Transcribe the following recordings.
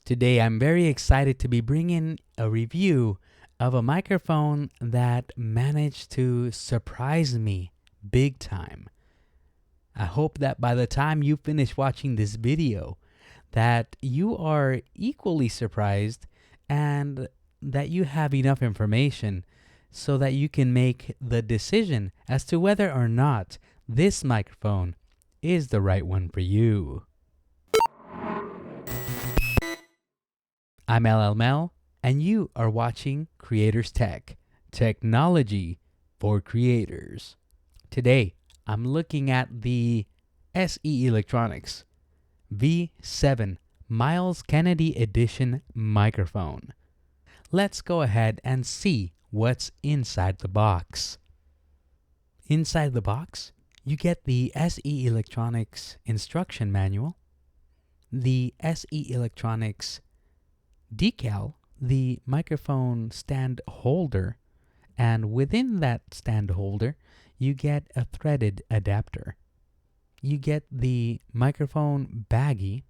Today I'm very excited to be bringing a review of a microphone that managed to surprise me big time. I hope that by the time you finish watching this video that you are equally surprised and that you have enough information so that you can make the decision as to whether or not this microphone is the right one for you. I'm LL and you are watching Creators Tech, technology for creators. Today, I'm looking at the SE Electronics V7 Myles Kennedy Edition microphone. Let's go ahead and see what's inside the box. Inside the box, you get the SE Electronics instruction manual, the SE Electronics decal, the microphone stand holder, and within that stand holder, you get a threaded adapter. You get the microphone baggie,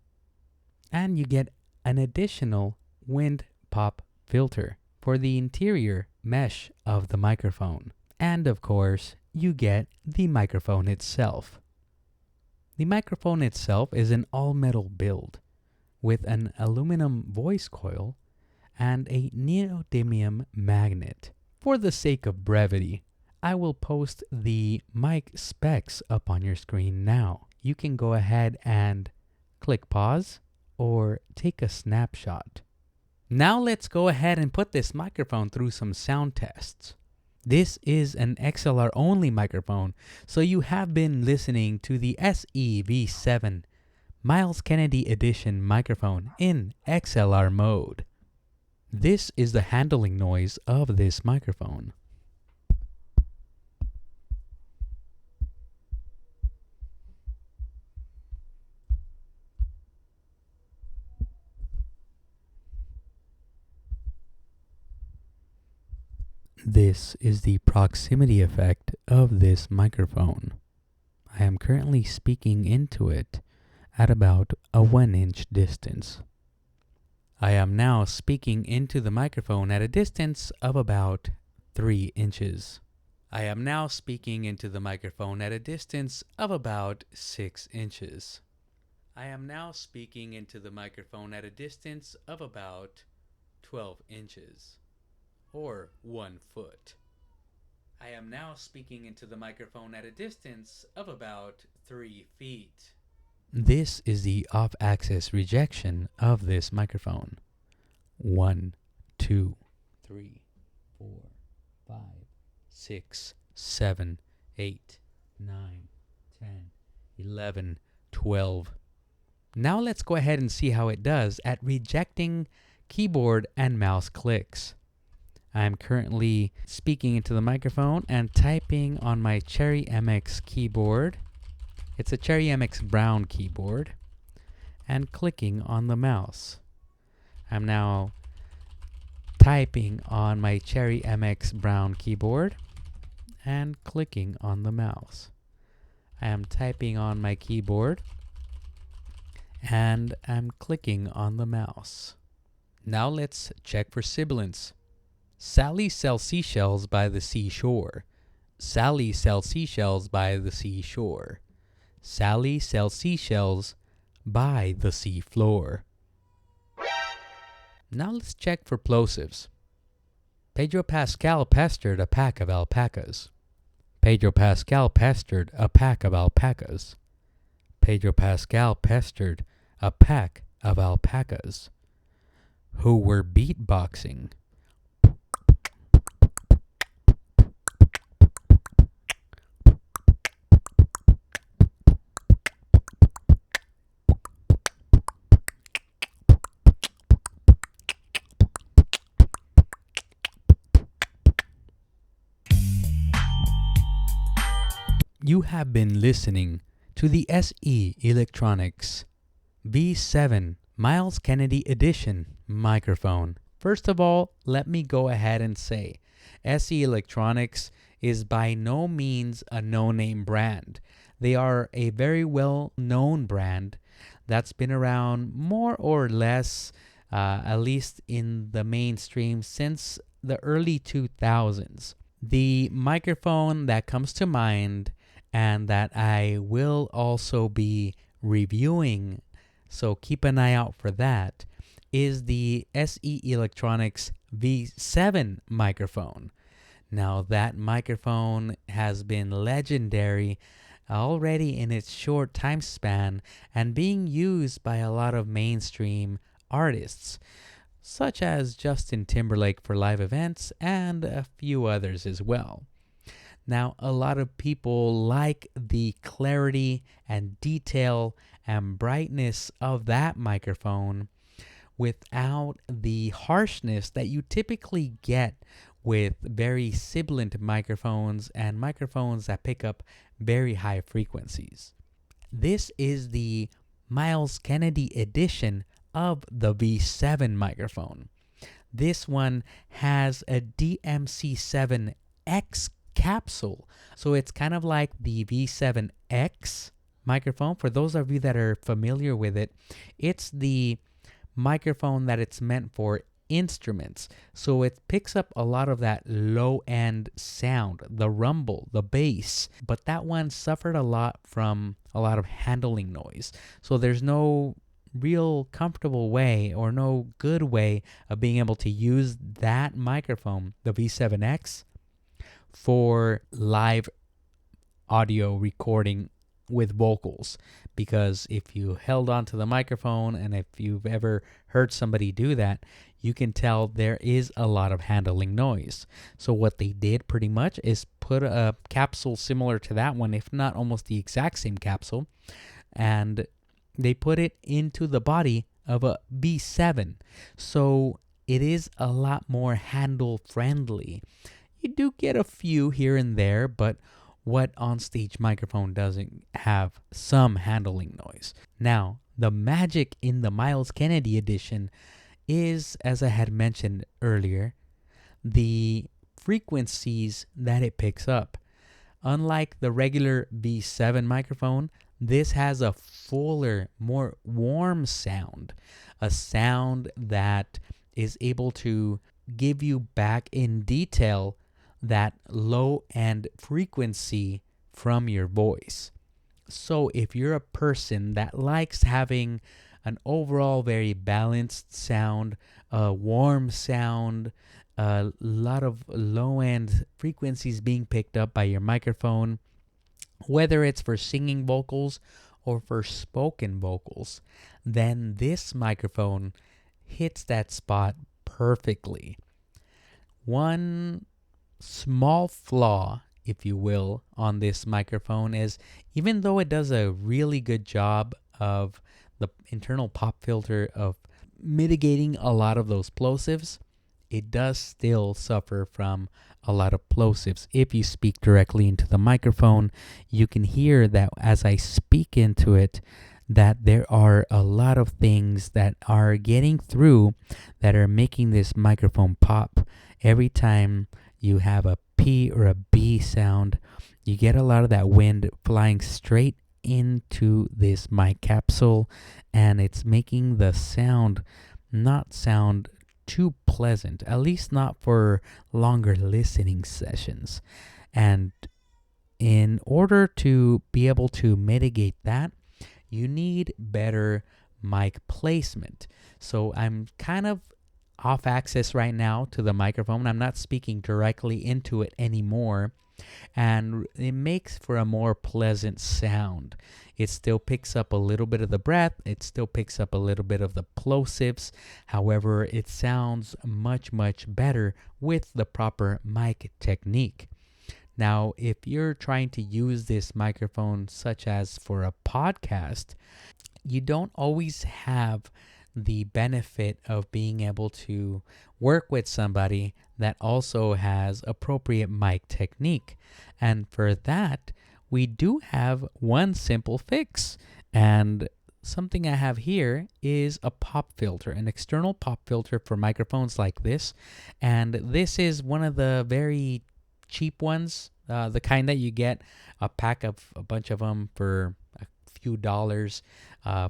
and you get an additional wind pop filter for the interior mesh of the microphone. And of course, you get the microphone itself. The microphone itself is an all-metal build with an aluminum voice coil and a neodymium magnet. For the sake of brevity, I will post the mic specs up on your screen now. You can go ahead and click pause or take a snapshot. Now let's go ahead and put this microphone through some sound tests. This is an XLR only microphone, so you have been listening to the SE V7 Myles Kennedy Edition microphone in XLR mode. This is the handling noise of this microphone. This is the proximity effect of this microphone. I am currently speaking into it at about a 1-inch distance. I am now speaking into the microphone at a distance of about 3 inches. I am now speaking into the microphone at a distance of about 6 inches. I am now speaking into the microphone at a distance of about 12 inches, or 1 foot. I am now speaking into the microphone at a distance of about 3 feet. This is the off-axis rejection of this microphone. 1, 2, 3, 4, 5, 6, 7, 8, 9, 10, 11, 12. Now let's go ahead and see how it does at rejecting keyboard and mouse clicks. I'm currently speaking into the microphone and typing on my Cherry MX keyboard. It's a Cherry MX brown keyboard, and clicking on the mouse. I'm now typing on my Cherry MX brown keyboard and clicking on the mouse. I am typing on my keyboard and I'm clicking on the mouse. Now let's check for sibilance. Sally sells seashells by the seashore. Sally sells seashells by the seashore. Sally sells seashells by the seafloor. Now let's check for plosives. Pedro Pascal pestered a pack of alpacas. Pedro Pascal pestered a pack of alpacas. Pedro Pascal pestered a pack of alpacas who were beatboxing. You have been listening to the SE Electronics V7 Myles Kennedy Edition microphone. First of all, let me go ahead and say SE Electronics is by no means a no-name brand. They are a very well-known brand that's been around more or less at least in the mainstream since the early 2000s. The microphone that comes to mind and that I will also be reviewing, so keep an eye out for that, is the SE Electronics V7 microphone. Now, that microphone has been legendary already in its short time span and being used by a lot of mainstream artists, such as Justin Timberlake for live events and a few others as well. Now, a lot of people like the clarity and detail and brightness of that microphone without the harshness that you typically get with very sibilant microphones and microphones that pick up very high frequencies. This is the Myles Kennedy edition of the V7 microphone. This one has a DMC7X capsule, so it's kind of like the V7X microphone. For those of you that are familiar with it, it's the microphone that it's meant for instruments. So it picks up a lot of that low end sound, the rumble, the bass, but that one suffered a lot from a lot of handling noise. So there's no real comfortable way or no good way of being able to use that microphone, the V7X, for live audio recording with vocals, because if you held onto the microphone and if you've ever heard somebody do that, you can tell there is a lot of handling noise. So what they did pretty much is put a capsule similar to that one, if not almost the exact same capsule, and they put it into the body of a V7. So it is a lot more handle friendly. You do get a few here and there, but what onstage microphone doesn't have some handling noise? Now, the magic in the Myles Kennedy edition is, as I had mentioned earlier, the frequencies that it picks up. Unlike the regular V7 microphone, this has a fuller, more warm sound, a sound that is able to give you back in detail that low end frequency from your voice. So if you're a person that likes having an overall very balanced sound, a warm sound, a lot of low end frequencies being picked up by your microphone, whether it's for singing vocals or for spoken vocals, then this microphone hits that spot perfectly. One small flaw, if you will, on this microphone is, even though it does a really good job of the internal pop filter of mitigating a lot of those plosives, it does still suffer from a lot of plosives. If you speak directly into the microphone, you can hear that as I speak into it, that there are a lot of things that are getting through that are making this microphone pop. Every time you have a P or a B sound, you get a lot of that wind flying straight into this mic capsule, and it's making the sound not sound too pleasant, at least not for longer listening sessions. And in order to be able to mitigate that, you need better mic placement. So I'm kind of off access right now to the microphone. I'm not speaking directly into it anymore, and it makes for a more pleasant sound. It still picks up a little bit of the breath, it still picks up a little bit of the plosives. However, it sounds much better with the proper mic technique. Now, if you're trying to use this microphone such as for a podcast, you don't always have the benefit of being able to work with somebody that also has appropriate mic technique. And for that, we do have one simple fix. And something I have here is a pop filter, an external pop filter for microphones like this. And this is one of the very cheap ones, the kind that you get a pack of a bunch of them for a few dollars.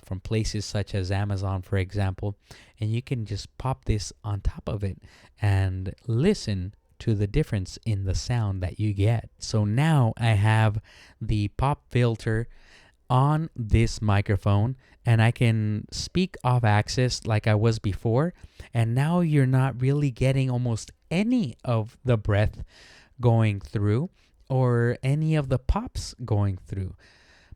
from places such as Amazon, for example, and you can just pop this on top of it and listen to the difference in the sound that you get. So now I have the pop filter on this microphone and I can speak off axis like I was before. And now you're not really getting almost any of the breath going through or any of the pops going through.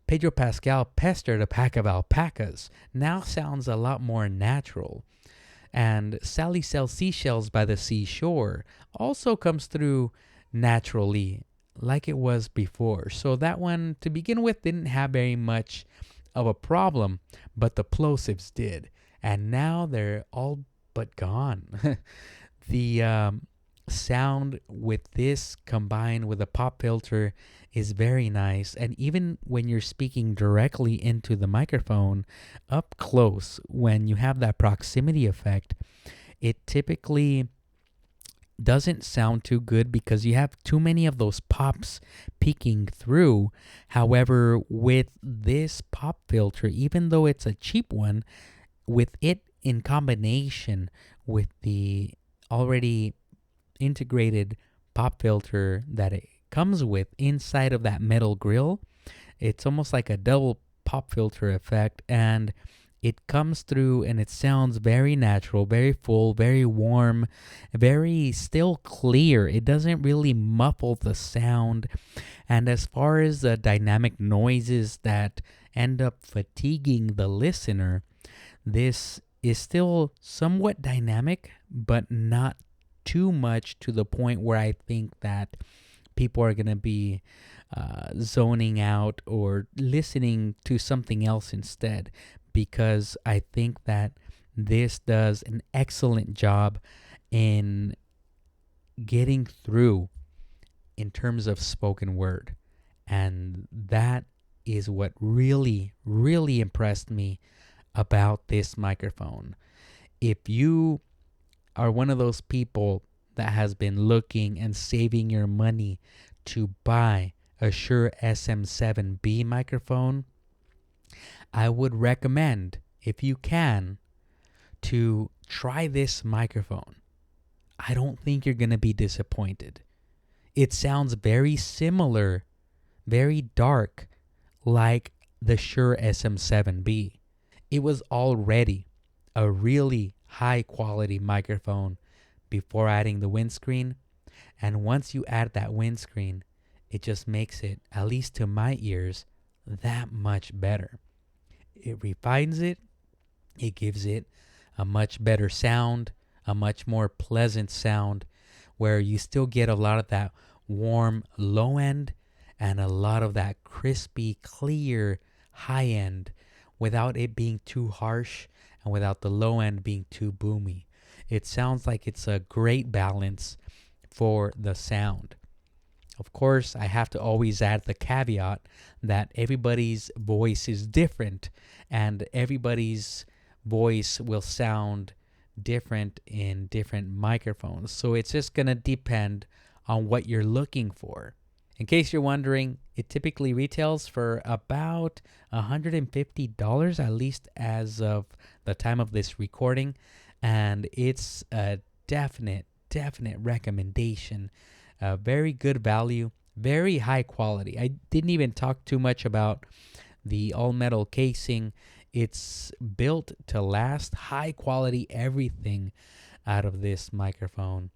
Pedro Pascal pestered a pack of alpacas now sounds a lot more natural. And Sally Sells Seashells by the Seashore also comes through naturally like it was before. So that one, to begin with, didn't have very much of a problem, but the plosives did. And now they're all but gone. The sound with this combined with a pop filter is very nice. And even when you're speaking directly into the microphone up close, when you have that proximity effect, it typically doesn't sound too good because you have too many of those pops peeking through. However, with this pop filter, even though it's a cheap one, with it in combination with the already integrated pop filter that it comes with inside of that metal grill, it's almost like a double pop filter effect, and it comes through and it sounds very natural, very full, very warm, very still clear. It doesn't really muffle the sound. And as far as the dynamic noises that end up fatiguing the listener, this is still somewhat dynamic, but not too much to the point where I think that people are going to be zoning out or listening to something else instead, because I think that this does an excellent job in getting through in terms of spoken word. And that is what really, really impressed me about this microphone. If you are one of those people that has been looking and saving your money to buy a Shure SM7B microphone, I would recommend, if you can, to try this microphone. I don't think you're going to be disappointed. It sounds very similar, very dark, like the Shure SM7B. It was already a really high quality microphone before adding the windscreen. And once you add that windscreen, it just makes it, at least to my ears, that much better. It refines it. It gives it a much better sound, a much more pleasant sound, where you still get a lot of that warm low end and a lot of that crispy, clear high end without it being too harsh and without the low end being too boomy. It sounds like it's a great balance for the sound. Of course, I have to always add the caveat that everybody's voice is different and everybody's voice will sound different in different microphones. So it's just going to depend on what you're looking for. In case you're wondering, it typically retails for about $150, at least as of the time of this recording. And it's a definite recommendation. Very good value, very high quality. I didn't even talk too much about the all metal casing. It's built to last, high quality everything out of this microphone.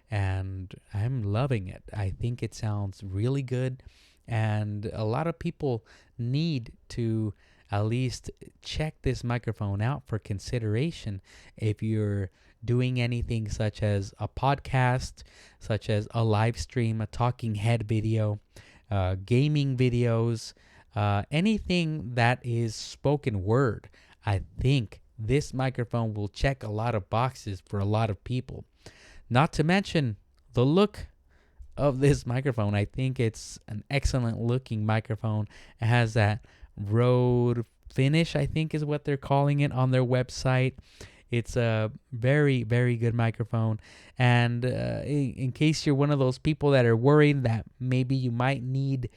And I'm loving it. I think it sounds really good. And a lot of people need to at least check this microphone out for consideration if you're doing anything such as a podcast, such as a live stream, a talking head video, gaming videos, anything that is spoken word. I think this microphone will check a lot of boxes for a lot of people. Not to mention the look of this microphone. I think it's an excellent looking microphone. It has that Rode finish, I think is what they're calling it on their website. It's a very, very good microphone. And in case you're one of those people that are worried that maybe you might need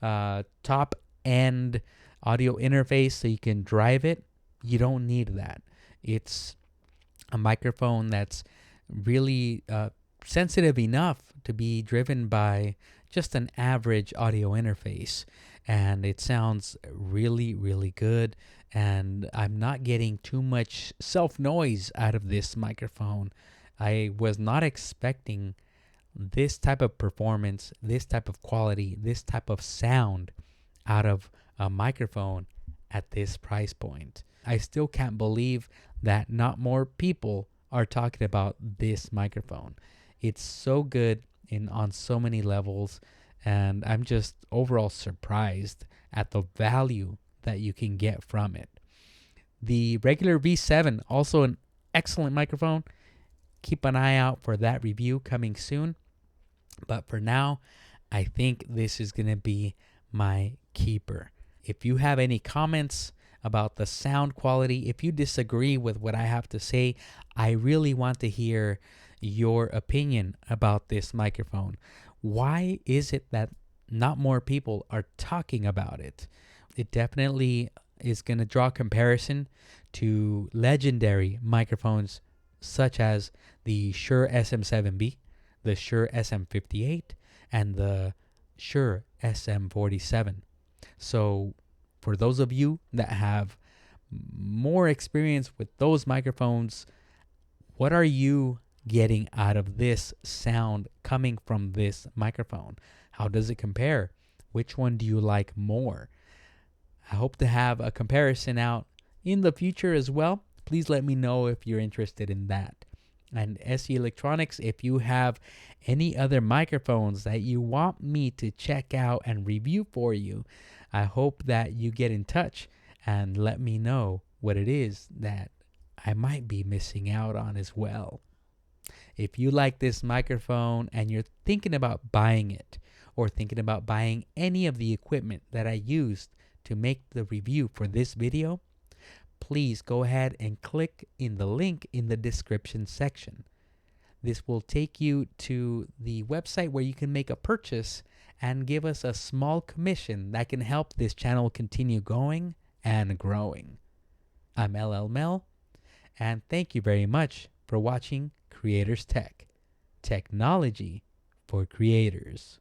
top end audio interface so you can drive it, you don't need that. It's a microphone that's really sensitive enough to be driven by just an average audio interface. And it sounds really, really good. And I'm not getting too much self noise out of this microphone. I was not expecting this type of performance, this type of quality, this type of sound out of a microphone at this price point. I still can't believe that not more people are talking about this microphone. It's so good in on so many levels, and I'm just overall surprised at the value that you can get from it. The regular V7, also an excellent microphone. Keep an eye out for that review coming soon. But for now, I think this is going to be my keeper. If you have any comments about the sound quality, if you disagree with what I have to say, I really want to hear your opinion about this microphone. Why is it that not more people are talking about it? It definitely is going to draw comparison to legendary microphones such as the Shure SM7B, the Shure SM58, and the Shure SM47. So for those of you that have more experience with those microphones, what are you getting out of this sound coming from this microphone? How does it compare? Which one do you like more? I hope to have a comparison out in the future as well. Please let me know if you're interested in that. And SE Electronics, if you have any other microphones that you want me to check out and review for you, I hope that you get in touch and let me know what it is that I might be missing out on as well. If you like this microphone and you're thinking about buying it or thinking about buying any of the equipment that I used to make the review for this video, please go ahead and click in the link in the description section. This will take you to the website where you can make a purchase and give us a small commission that can help this channel continue going and growing. I'm LL Mel, and thank you very much for watching Creators Tech, technology for creators.